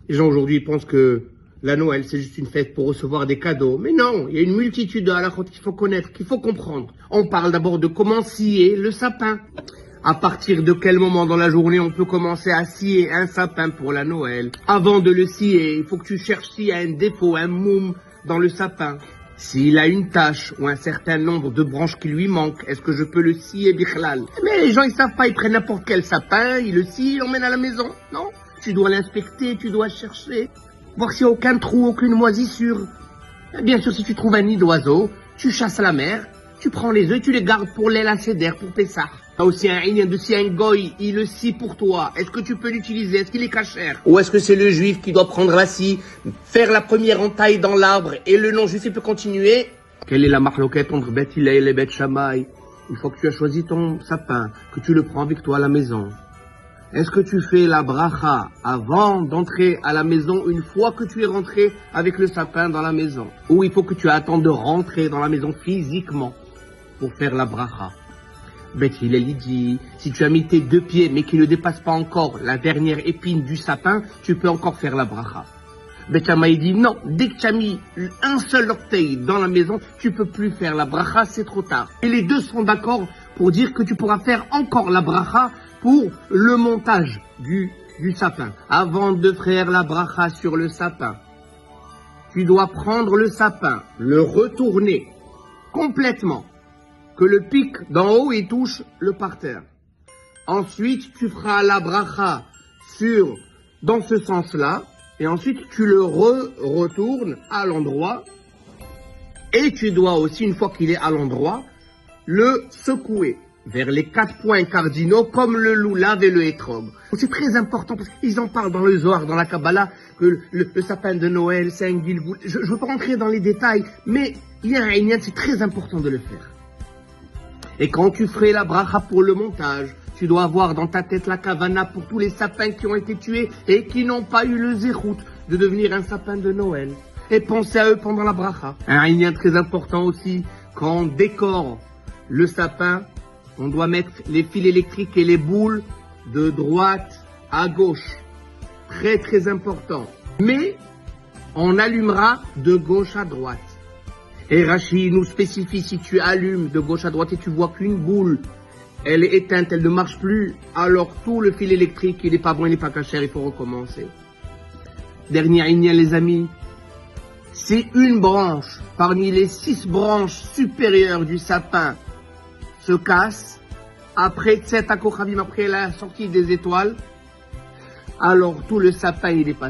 Les gens aujourd'hui pensent que la Noël, c'est juste une fête pour recevoir des cadeaux. Mais non, il y a une multitude de halakhot qu'il faut connaître, qu'il faut comprendre. On parle d'abord de comment scier le sapin. À partir de quel moment dans la journée on peut commencer à scier un sapin pour la Noël? Avant de le scier, il faut que tu cherches s'il y a un défaut, un moum dans le sapin. S'il a une tache ou un certain nombre de branches qui lui manquent, est-ce que je peux le scier bichlal? Mais les gens ils savent pas, ils prennent n'importe quel sapin, ils le scient, ils l'emmènent à la maison. Non, tu dois l'inspecter, tu dois chercher, voir s'il n'y a aucun trou, aucune moisissure. Et bien sûr, si tu trouves un nid d'oiseau, tu chasses la mer, tu prends les œufs, tu les gardes pour l'aile à céder, pour Pessah. T'as aussi un Inyan de si un goy, il le scie pour toi. Est-ce que tu peux l'utiliser? Est-ce qu'il est cachère? Ou est-ce que c'est le juif qui doit prendre la scie, faire la première entaille dans l'arbre et le non-juif il peut continuer? Quelle est la marloquette entre Beth Hillel et Beth Shammai? Une fois que tu as choisi ton sapin, que tu le prends avec toi à la maison, est-ce que tu fais la bracha avant d'entrer à la maison une fois que tu es rentré avec le sapin dans la maison? Ou il faut que tu attends de rentrer dans la maison physiquement pour faire la bracha? Beth Hillel dit, si tu as mis tes 2 pieds mais qui ne dépassent pas encore la dernière épine du sapin, tu peux encore faire la bracha. Beth Shammai dit non, dès que tu as mis un seul orteil dans la maison, tu peux plus faire la bracha, c'est trop tard. Et les deux sont d'accord pour dire que tu pourras faire encore la bracha pour le montage du sapin. Avant de faire la bracha sur le sapin, tu dois prendre le sapin, le retourner complètement, que le pic d'en haut il touche le parterre. Ensuite, tu feras la bracha dans ce sens-là, et ensuite tu le retournes à l'endroit, et tu dois aussi, une fois qu'il est à l'endroit, le secouer vers les 4 points cardinaux, comme le loulav et le hétrog. C'est très important, parce qu'ils en parlent dans le Zohar, dans la Kabbalah, que le sapin de Noël, c'est un gilgoul. Je ne veux pas rentrer dans les détails, mais il y a un inyan, c'est très important de le faire. Et quand tu ferais la bracha pour le montage, tu dois avoir dans ta tête la kavana pour tous les sapins qui ont été tués et qui n'ont pas eu le zérout de devenir un sapin de Noël. Et pensez à eux pendant la bracha. Un inyan très important aussi, quand on décore le sapin, on doit mettre les fils électriques et les boules de droite à gauche. Très très important. Mais on allumera de gauche à droite. Et Rashi nous spécifie, si tu allumes de gauche à droite et tu vois qu'une boule, elle est éteinte, elle ne marche plus, alors tout le fil électrique, il n'est pas bon, il n'est pas cachère, il faut recommencer. Dernier inyan, les amis, si une branche parmi les 6 branches supérieures du sapin se casse, après Tset HaKochavim, après la sortie des étoiles, alors tout le sapin il est pas